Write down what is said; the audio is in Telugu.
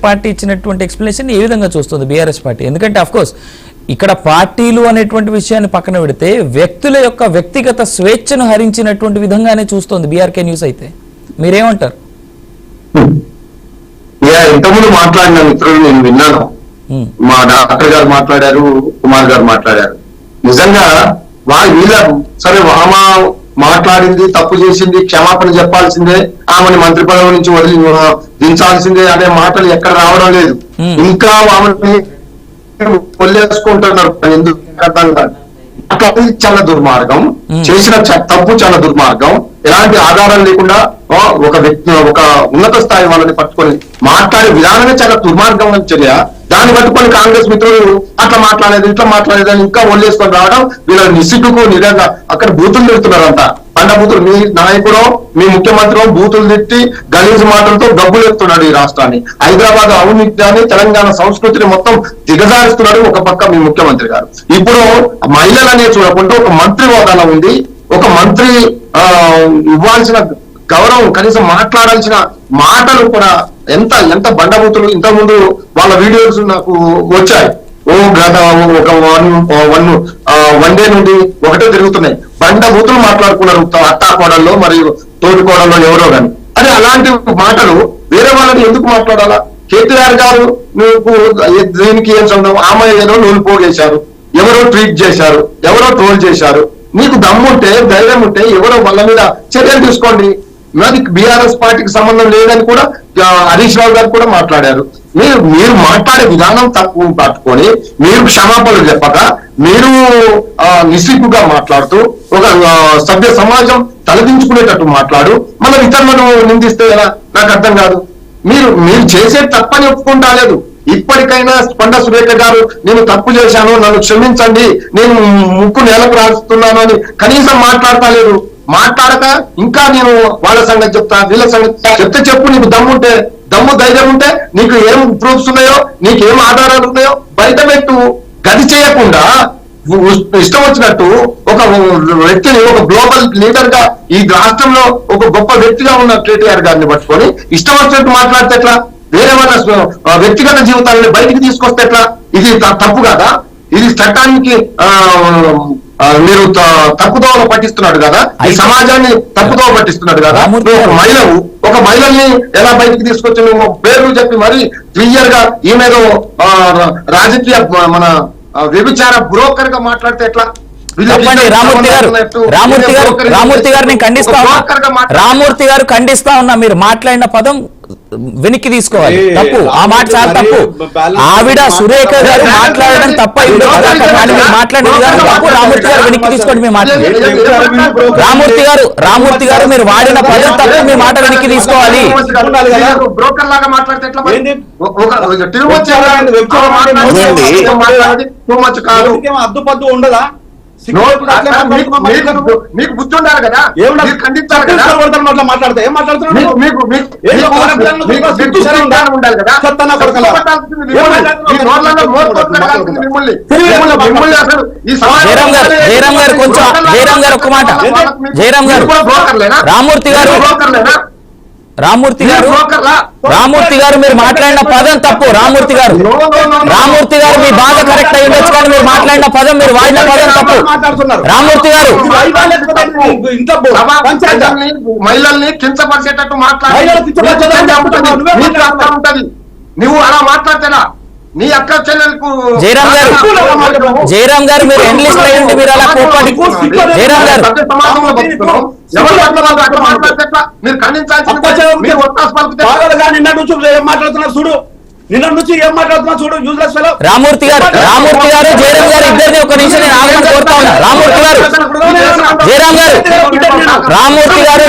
పార్టీ ఇచ్చినటువంటి ఎక్స్ప్లెనేషన్ ఏ విధంగా చూస్తుంది బీఆర్ఎస్ పార్టీ? ఎందుకంటే అఫ్ కోర్స్ ఇక్కడ పార్టీలు అనేటువంటి విషయాన్ని పక్కన పెడితే వ్యక్తుల యొక్క వ్యక్తిగత స్వేచ్ఛను హరించినటువంటి విధంగానే చూస్తుంది బీఆర్కే న్యూస్. అయితే మీరేమంటారు? ఇంతకుముందు మాట్లాడిన మిత్రులు నేను విన్నాను, మా డాక్టర్ గారు మాట్లాడారు, కుమార్ గారు మాట్లాడారు. నిజంగా వీళ్ళ సరే ఆమె మాట్లాడింది తప్పు చేసింది, క్షమాపణ చెప్పాల్సిందే, ఆమెను మంత్రి పదవి నుంచి దించాల్సిందే అనే మాటలు ఎక్కడ రావడం లేదు. ఇంకా ఆమెని వదిలేసుకుంటున్నారు. ఎందుకు అర్థం కాదు. చాలా దుర్మార్గం, చేసిన తప్పు చాలా దుర్మార్గం. ఎలాంటి ఆధారం లేకుండా ఒక వ్యక్తి ఒక ఉన్నత స్థాయి వాళ్ళని పట్టుకొని మాట్లాడే విధానమే చాలా దుర్మార్గం చర్య. దాన్ని పట్టుకొని కాంగ్రెస్ మిత్రులు అట్లా మాట్లాడేది ఇట్లా మాట్లాడేది అని ఇంకా వదిలేసుకొని రావడం వీళ్ళ నిస్సిగ్గుకు నిజంగా అక్కడ బూతులు తిడుతున్నారంట. పండ బూతులు. మీ నాయకుడు మీ ముఖ్యమంత్రి బూతులు తిట్టి గలీజు మాటలతో గబ్బులు ఎత్తున్నాడు ఈ రాష్ట్రాన్ని. హైదరాబాద్ అవినీతిని తెలంగాణ సంస్కృతిని మొత్తం దిగజారుస్తున్నాడు ఒక పక్క మీ ముఖ్యమంత్రి గారు. ఇప్పుడు మహిళలనే చూడకుండా ఒక మంత్రి హోదాలో ఉంది, ఒక మంత్రి ఇవ్వాల్సిన గౌరవం కనీసం మాట్లాడాల్సిన మాటలు కూడా ఎంత ఎంత బండబూతులు. ఇంతకుముందు వాళ్ళ వీడియోస్ నాకు వచ్చాయి. గత ఒక వన్ డే నుండి ఒకటే తిరుగుతున్నాయి. బండబూతులు మాట్లాడుకున్నారు అత్తా కోడల్లో మరియు తోటి కోడల్లో ఎవరో కానీ. అదే అలాంటి మాటలు వేరే వాళ్ళని ఎందుకు మాట్లాడాలా? కేటీఆర్ గారు నువ్వు దీనికి ఏం సంబంధం? ఆమె ఏదో నూలు పోగేశారు, ఎవరో ట్వీట్ చేశారు, ఎవరో ట్రోల్ చేశారు. నీకు దమ్ముంటే ధైర్యం ఉంటే ఎవరో వాళ్ళ మీద చర్యలు తీసుకోండి. మరి బీఆర్ఎస్ పార్టీకి సంబంధం లేదని కూడా హరీష్ రావు గారు కూడా మాట్లాడారు. మీరు మాట్లాడే విధానం తక్కువ పట్టుకొని మీరు క్షమాపణలు చెప్పక మీరు నిస్సిగ్గుగా మాట్లాడుతూ ఒక సభ్య సమాజం తలదించుకునేటట్టు మాట్లాడు మళ్ళీ ఇతరులను నిందిస్తే ఎలా? నాకు అర్థం కాదు. మీరు చేసే తప్పని ఒప్పుకుంటా లేదు. ఇప్పటికైనా కొండ సురేఖ గారు నేను తప్పు చేశాను, నన్ను క్షమించండి, నేను ముక్కు నేలకు రాస్తున్నాను అని కనీసం మాట్లాడతా లేదు. మాట్లాడక ఇంకా నేను వాళ్ళ సంగతి చెప్తా, వీళ్ళ సంగతి చెప్తే చెప్పు. నీకు దమ్ముంటే, ధైర్యం ఉంటే, నీకు ఏం ప్రూఫ్స్ ఉన్నాయో, నీకేం ఆధారాలు ఉన్నాయో బయట పెట్టు. గది చేయకుండా ఇష్టం వచ్చినట్టు ఒక వ్యక్తిని ఒక గ్లోబల్ లీడర్ గా ఈ రాష్ట్రంలో ఒక గొప్ప వ్యక్తిగా ఉన్న కేటీఆర్ గారిని పట్టుకొని ఇష్టం వచ్చినట్టు మాట్లాడితే ఎట్లా? వేరే వాళ్ళ వ్యక్తిగత జీవితాలని బయటికి తీసుకొస్తే ఎట్లా? ఇది తప్పు కాదా? ఇది చట్టానికి మీరు తప్పుదోవ పట్టిస్తున్నాడు కదా, ఈ సమాజాన్ని తప్పుదోవ పట్టిస్తున్నాడు కదా. ఒక మహిళల్ని ఎలా బయటికి తీసుకొచ్చి నువ్వు పేర్లు చెప్పి మరి క్లియర్ గా ఈమెదో రాజకీయ మన వ్యభిచార బ్రోకర్ గా మాట్లాడితే ఎట్లా? రామూర్తి గారు ఖండిస్తా ఉన్నా. మీరు మాట్లాడిన పదం వెనక్కి తీసుకోవాలి. తప్పు, ఆ మాట చాలా తప్పు. ఆవిడ సురేఖ గారు మాట్లాడడం తప్ప మాట్లాడిన విధానం తప్పు. రామూర్తి గారు వెనక్కి తీసుకోండి. మీ మాట రామూర్తి గారు మీరు వాడిన పదం తప్పు. మీ మాట వెనక్కి తీసుకోవాలి. బ్రోకర్ లాగా మాట్లాడితే అద్దుపద్దు ఉండదా? మీకు బుద్ధి ఉండాలి కదా, ఖండించాలి కదా. మాట్లాడితే ఏం మాట్లాడుతున్నాడు? రామూర్తి గారు మీరు మాట్లాడిన పదం తప్పు. రామూర్తి గారు మీ బాధ కరెక్ట్ అయి ఉండొచ్చు కానీ మీరు మాట్లాడిన పదం, మీరు వాడిన పదం తప్పు. రామూర్తి గారు మహిళల్ని కించపరిచేటట్టు మాట్లాడాలి. నువ్వు అలా మాట్లాడతారా? నీ అక్క చెల్లెలకు జయరాం గారు మీరు ఎండ్లిస్ట్ అయ్యండి. మీరు అలా కోపాడి జయరాం గారు మీరు ఖండించాల్సింది. ఏం మాట్లాడుతున్నారు చూడు, నిన్న నుంచి ఏం మాట్లాడుతున్నా చూడు. Useless fellow. రామూర్తి గారు జయరాం గారు ఇద్దరిని ఒక నిమిషం నేను ఆగమని కోరుతా ఉన్నా. రామూర్తి గారు